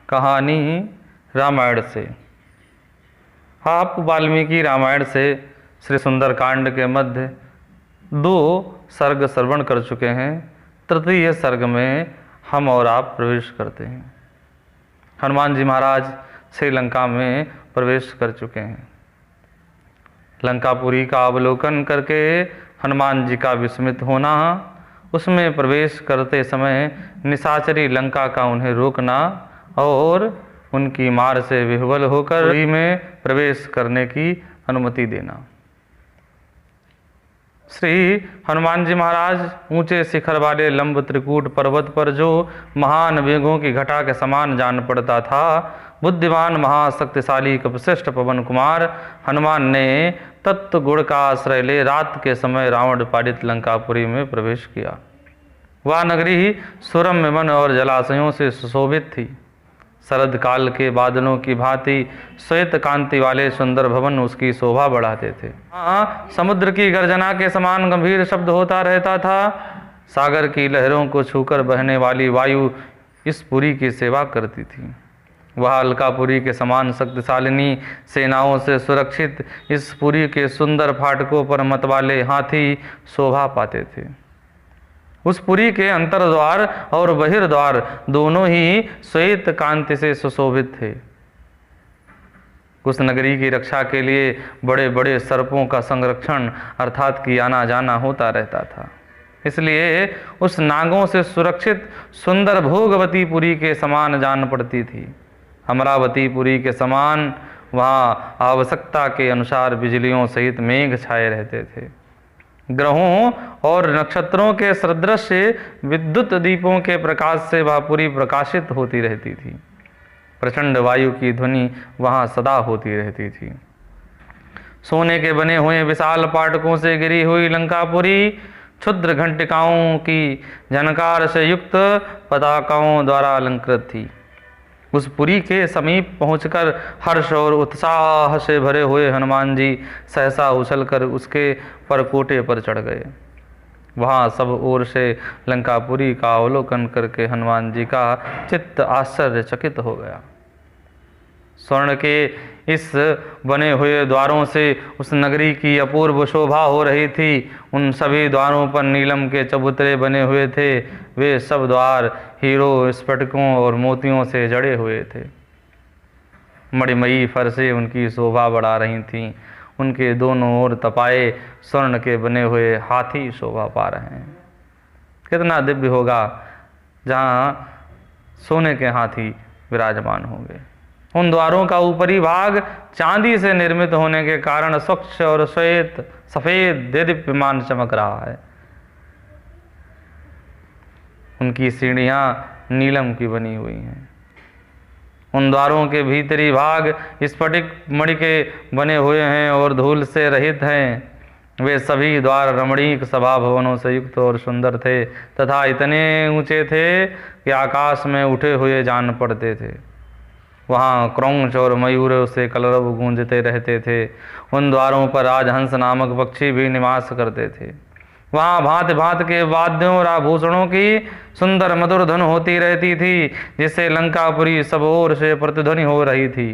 कहानी रामायण से। आप वाल्मीकि रामायण से श्री सुंदरकांड के मध्य 2 सर्ग श्रवण कर चुके हैं। तृतीय सर्ग में हम और आप प्रवेश करते हैं। हनुमान जी महाराज श्रीलंका में प्रवेश कर चुके हैं। लंकापुरी का अवलोकन करके हनुमान जी का विस्मित होना, उसमें प्रवेश करते समय निशाचरी लंका का उन्हें रोकना और उनकी मार से विह्वल होकर पुरी में प्रवेश करने की अनुमति देना। श्री हनुमान जी महाराज ऊंचे शिखर वाले लंब त्रिकूट पर्वत पर जो महान वेगों की घटा के समान जान पड़ता था, बुद्धिमान महाशक्तिशाली कपश्रेष्ठ पवन कुमार हनुमान ने तत्व गुण का आश्रय ले रात के समय रावण पालित लंकापुरी में प्रवेश किया। वह नगरी सुरम्य वन और जलाशयों से सुशोभित थी। शरद काल के बादलों की भांति श्वेत कांति वाले सुंदर भवन उसकी शोभा बढ़ाते थे। समुद्र की गर्जना के समान गंभीर शब्द होता रहता था। सागर की लहरों को छूकर बहने वाली वायु इस पुरी की सेवा करती थी। वह अलकापुरी के समान शक्तिशालिनी सेनाओं से सुरक्षित इस पुरी के सुंदर फाटकों पर मतवाले हाथी शोभा पाते थे। उस पुरी के अंतर्द्वार और बहिर्द्वार दोनों ही श्वेत कांति से सुशोभित थे। उस नगरी की रक्षा के लिए बड़े बड़े सर्पों का संरक्षण अर्थात कि आना जाना होता रहता था। इसलिए उस नागों से सुरक्षित सुंदर भोगवती पुरी के समान जान पड़ती थी। अमरावती पुरी के समान वहाँ आवश्यकता के अनुसार बिजलियों सहित मेघ छाए रहते थे। ग्रहों और नक्षत्रों के सदृश विद्युत दीपों के प्रकाश से वह पुरी प्रकाशित होती रहती थी। प्रचंड वायु की ध्वनि वहाँ सदा होती रहती थी। सोने के बने हुए विशाल फाटकों से घिरी हुई लंकापुरी क्षुद्र घंटिकाओं की झनकार से युक्त पताकाओं द्वारा अलंकृत थी। उस पुरी के समीप पहुंचकर हर्ष और उत्साह से भरे हुए हनुमान जी सहसा उछलकर उसके परकोटे पर चढ़ गए। वहाँ सब ओर से लंकापुरी का अवलोकन करके हनुमान जी का चित्त आश्चर्यचकित हो गया। स्वर्ण के इस बने हुए द्वारों से उस नगरी की अपूर्व शोभा हो रही थी। उन सभी द्वारों पर नीलम के चबूतरे बने हुए थे। वे सब द्वार हीरो, स्फटिकों और मोतियों से जड़े हुए थे। मणिमयी फरसें उनकी शोभा बढ़ा रही थीं। उनके दोनों ओर तपाए स्वर्ण के बने हुए हाथी शोभा पा रहे हैं। कितना दिव्य होगा जहाँ सोने के हाथी विराजमान होंगे। उन द्वारों का ऊपरी भाग चांदी से निर्मित होने के कारण स्वच्छ और श्वेत सफेद दीप्यमान चमक रहा है। उनकी सीढ़ियां नीलम की बनी हुई हैं। उन द्वारों के भीतरी भाग स्फटिक मणि के बने हुए हैं और धूल से रहित हैं। वे सभी द्वार रमणीक सभा भवनों से युक्त और सुंदर थे तथा इतने ऊंचे थे कि आकाश में उठे हुए जान पड़ते थे। वहाँ क्रौंच और मयूरों से कलरव गूंजते रहते थे। उन द्वारों पर राजहंस नामक पक्षी भी निवास करते थे। वहाँ भांति भांति के वाद्यों और आभूषणों की सुंदर मधुर धुन होती रहती थी, जिससे लंकापुरी सब ओर से प्रतिध्वनि हो रही थी।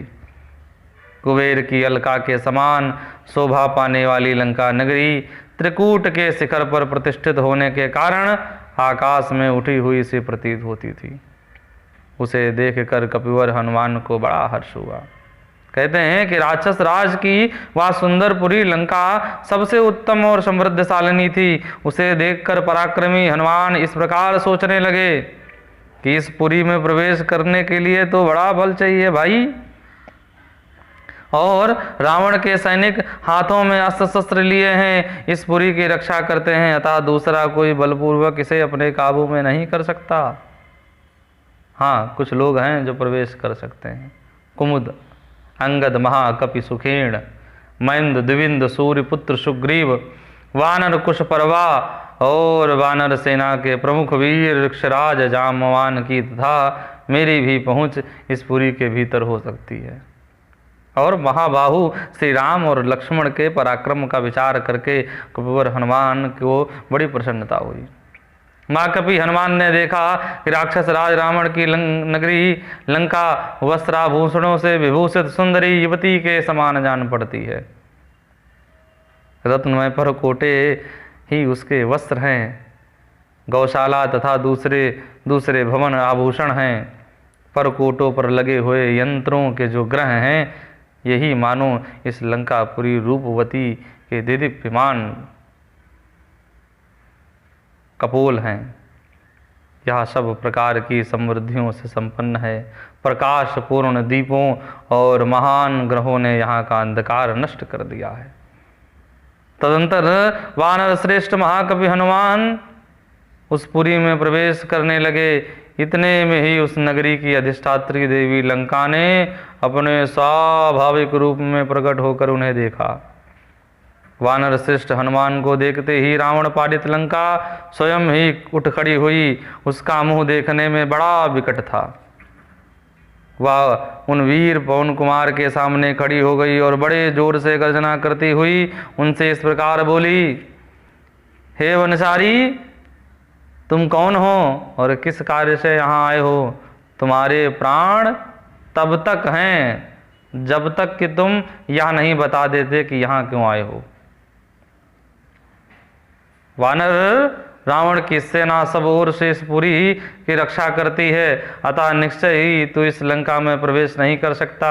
कुबेर की अलका के समान शोभा पाने वाली लंका नगरी त्रिकूट के शिखर पर प्रतिष्ठित होने के कारण आकाश में उठी हुई सी प्रतीत होती थी। उसे देखकर कपिवर हनुमान को बड़ा हर्ष हुआ। कहते हैं कि राक्षस राज की वह सुंदरपुरी लंका सबसे उत्तम और समृद्धशालिनी थी। उसे देखकर पराक्रमी हनुमान इस प्रकार सोचने लगे कि इस पुरी में प्रवेश करने के लिए तो बड़ा बल चाहिए भाई, और रावण के सैनिक हाथों में अस्त्र शस्त्र लिए हैं, इस पुरी की रक्षा करते हैं, अतः दूसरा कोई बलपूर्वक इसे अपने काबू में नहीं कर सकता। हाँ, कुछ लोग हैं जो प्रवेश कर सकते हैं। कुमुद, अंगद, महाकपि सुखेण, मैंद, द्विविंद, सूर्यपुत्र सुग्रीव, वानर कुशपर्वा और वानर सेना के प्रमुख वीर ऋक्षराज जामवान की तथा मेरी भी पहुँच इस पुरी के भीतर हो सकती है। और महाबाहु श्री राम और लक्ष्मण के पराक्रम का विचार करके कपिवर हनुमान को बड़ी प्रसन्नता हुई। महाकपि हनुमान ने देखा कि राक्षस राज रावण की नगरी लंका वस्त्राभूषणों से विभूषित सुंदरी युवती के समान जान पड़ती है। रत्नमय परकोटे ही उसके वस्त्र हैं, गौशाला तथा दूसरे भवन आभूषण हैं। परकोटों पर लगे हुए यंत्रों के जो ग्रह हैं, यही मानो इस लंकापुरी रूपवती के दिदीप्यमान कपोल हैं। यह सब प्रकार की समृद्धियों से संपन्न है। प्रकाश पूर्ण दीपों और महान ग्रहों ने यहाँ का अंधकार नष्ट कर दिया है। तदंतर वानर श्रेष्ठ महाकवि हनुमान उस पुरी में प्रवेश करने लगे। इतने में ही उस नगरी की अधिष्ठात्री देवी लंका ने अपने स्वाभाविक रूप में प्रकट होकर उन्हें देखा। वानर श्रेष्ठ हनुमान को देखते ही रावण पालित लंका स्वयं ही उठ खड़ी हुई। उसका मुंह देखने में बड़ा विकट था। वह उन वीर पवन कुमार के सामने खड़ी हो गई और बड़े जोर से गर्जना करती हुई उनसे इस प्रकार बोली, हे वनचारी, तुम कौन हो और किस कार्य से यहाँ आए हो? तुम्हारे प्राण तब तक हैं जब तक कि तुम यह नहीं बता देते कि यहाँ क्यों आए हो। वानर रावण की सेना सब ओर से इस पुरी की रक्षा करती है, अतः निश्चय ही तू इस लंका में प्रवेश नहीं कर सकता।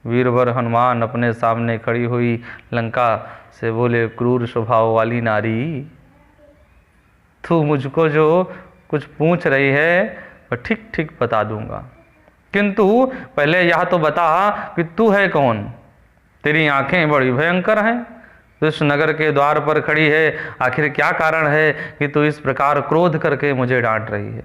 वीरवर हनुमान अपने सामने खड़ी हुई लंका से बोले, क्रूर स्वभाव वाली नारी, तू मुझको जो कुछ पूछ रही है वह ठीक ठीक बता दूंगा, किंतु पहले यह तो बता कि तू है कौन? तेरी आंखें बड़ी भयंकर हैं, तो इस नगर के द्वार पर खड़ी है। आखिर क्या कारण है कि तू इस प्रकार क्रोध करके मुझे डांट रही है?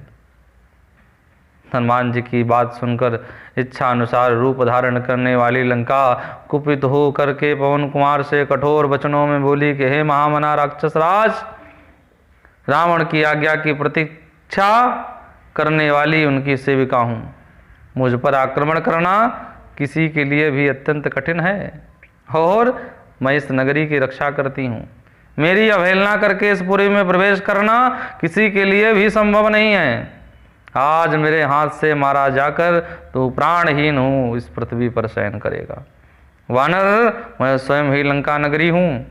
हनुमान जी की बात सुनकर इच्छा अनुसार रूप धारण करने वाली लंका कुपित हो करके पवन कुमार से कठोर वचनों में बोली कि हे महामना राक्षस राज, रावण की आज्ञा की प्रतीक्षा करने वाली उनकी सेविका हूँ। मुझ पर आक्रमण करना किसी के लिए भी अत्यंत कठिन है और मैं इस नगरी की रक्षा करती हूँ। मेरी अवहेलना करके इस पुरी में प्रवेश करना किसी के लिए भी संभव नहीं है। आज मेरे हाथ से मारा जाकर तो प्राणहीन हूँ इस पृथ्वी पर शयन करेगा। वानर, मैं स्वयं ही लंका नगरी हूँ,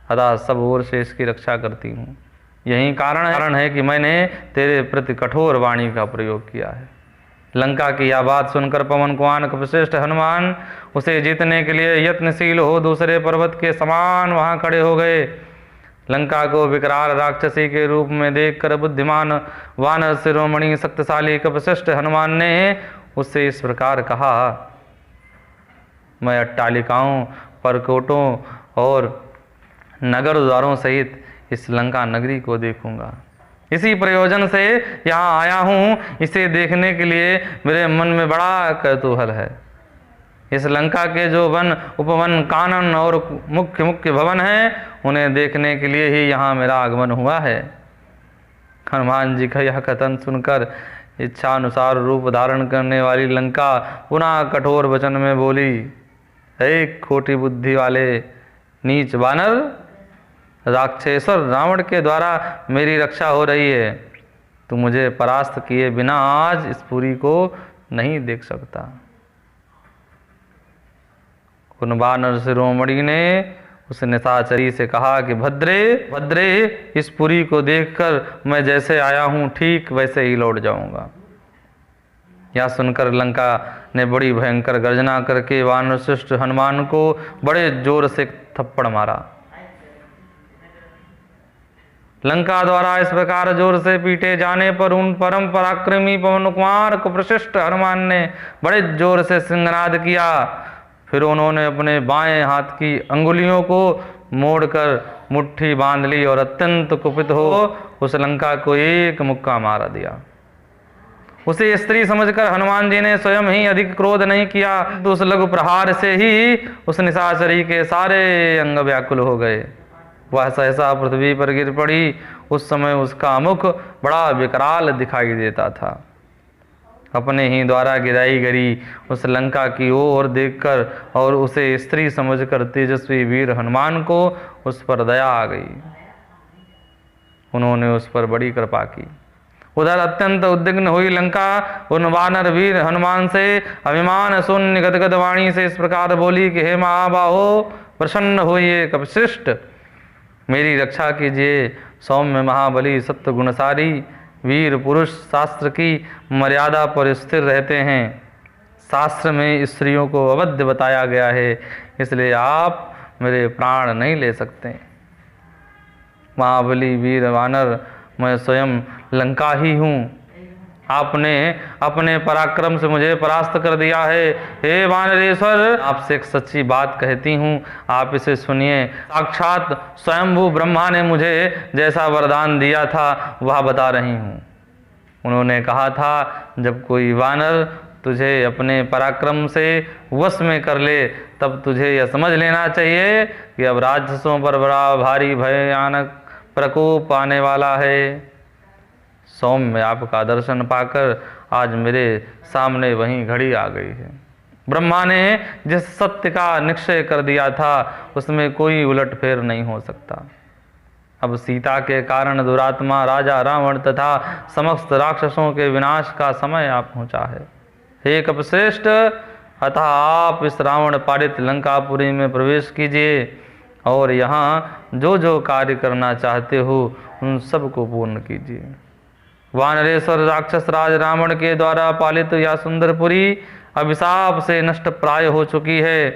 अतः सब ओर से इसकी रक्षा करती हूँ। यही कारण है कि मैंने तेरे प्रति कठोर वाणी का प्रयोग किया है। लंका की यह बात सुनकर पवन कुमार कपिश्रेष्ठ हनुमान उसे जीतने के लिए यत्नशील हो दूसरे पर्वत के समान वहां खड़े हो गए। लंका को विकराल राक्षसी के रूप में देखकर बुद्धिमान वानर शिरोमणि शक्तिशाली कपिश्रेष्ठ हनुमान ने उससे इस प्रकार कहा, मैं अट्टालिकाओं, परकोटों और नगर द्वारों सहित इस लंका नगरी को देखूंगा। इसी प्रयोजन से यहाँ आया हूँ। इसे देखने के लिए मेरे मन में बड़ा कौतूहल है। इस लंका के जो वन, उपवन, कानन और मुख्य भवन हैं, उन्हें देखने के लिए ही यहाँ मेरा आगमन हुआ है। हनुमान जी का यह कथन सुनकर इच्छा अनुसार रूप धारण करने वाली लंका पुनः कठोर वचन में बोली, हे खोटी बुद्धि वाले नीच वानर, राक्षसेश्वर रावण के द्वारा मेरी रक्षा हो रही है। तू मुझे परास्त किए बिना आज इस पुरी को नहीं देख सकता। उन वानर शिरोमणि ने उस निशाचरी से कहा कि भद्रे, इस पुरी को देखकर मैं जैसे आया हूँ ठीक वैसे ही लौट जाऊंगा। यह सुनकर लंका ने बड़ी भयंकर गर्जना करके वानर श्रेष्ठ हनुमान को बड़े जोर से थप्पड़ मारा। लंका द्वारा इस प्रकार जोर से पीटे जाने पर उन परम पराक्रमी पवन कुमार कपिश्रेष्ठ हनुमान ने बड़े जोर से सिंहनाद किया। फिर उन्होंने अपने बाएं हाथ की अंगुलियों को मोड़कर मुट्ठी बांध ली और अत्यंत कुपित हो उस लंका को एक मुक्का मार दिया। उसे स्त्री समझकर हनुमान जी ने स्वयं ही अधिक क्रोध नहीं किया, तो उस लघु प्रहार से ही उस निशाचरी के सारे अंग व्याकुल हो गए। वह सहसा पृथ्वी पर गिर पड़ी। उस समय उसका मुख बड़ा विकराल दिखाई देता था। अपने ही द्वारा गिराई गई उस लंका की ओर देखकर और उसे स्त्री समझकर तेजस्वी वीर हनुमान को उस पर दया आ गई। उन्होंने उस पर बड़ी कृपा की। उधर अत्यंत उद्विग्न हुई लंका उन वानर वीर हनुमान से अभिमान शून्य गदगद वाणी से इस प्रकार बोली कि हे महाबाहो, प्रसन्न होइए कपशिष्ट, मेरी रक्षा कीजिए। सौम्य महाबली सत्य गुणसारी वीर पुरुष शास्त्र की मर्यादा पर स्थिर रहते हैं। शास्त्र में स्त्रियों को अवध्य बताया गया है, इसलिए आप मेरे प्राण नहीं ले सकते। महाबली वीर वानर, मैं स्वयं लंका ही हूँ। आपने अपने पराक्रम से मुझे परास्त कर दिया है। हे वानरेश्वर, आपसे एक सच्ची बात कहती हूँ, आप इसे सुनिए। साक्षात स्वयंभू ब्रह्मा ने मुझे जैसा वरदान दिया था वह बता रही हूँ। उन्होंने कहा था, जब कोई वानर तुझे अपने पराक्रम से वश में कर ले, तब तुझे यह समझ लेना चाहिए कि अब राक्षसों पर बड़ा भारी भयानक प्रकोप आने वाला है। सौम्य, आपका दर्शन पाकर आज मेरे सामने वहीं घड़ी आ गई है। ब्रह्मा ने जिस सत्य का निश्चय कर दिया था उसमें कोई उलटफेर नहीं हो सकता। अब सीता के कारण दुरात्मा राजा रावण तथा समस्त राक्षसों के विनाश का समय आ पहुंचा है। हे कपश्रेष्ठ, अतः आप इस रावण पालित लंकापुरी में प्रवेश कीजिए और यहाँ जो जो कार्य करना चाहते हो उन सब को पूर्ण कीजिए। वानरेश्वर राक्षस राज रावण के द्वारा पालित यह सुंदरपुरी अभिशाप से नष्ट प्राय हो चुकी है,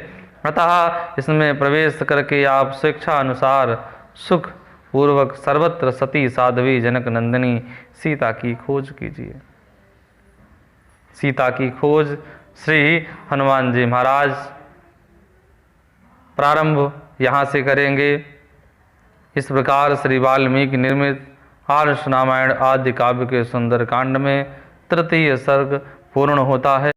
अतः इसमें प्रवेश करके आप स्वेच्छा अनुसार सुख पूर्वक सर्वत्र सती साध्वी जनक नंदिनी सीता की खोज कीजिए। सीता की खोज श्री हनुमान जी महाराज प्रारंभ यहाँ से करेंगे। इस प्रकार श्री वाल्मीकि निर्मित आर्ष रामायण आदि काव्य के सुंदर कांड में तृतीय सर्ग पूर्ण होता है।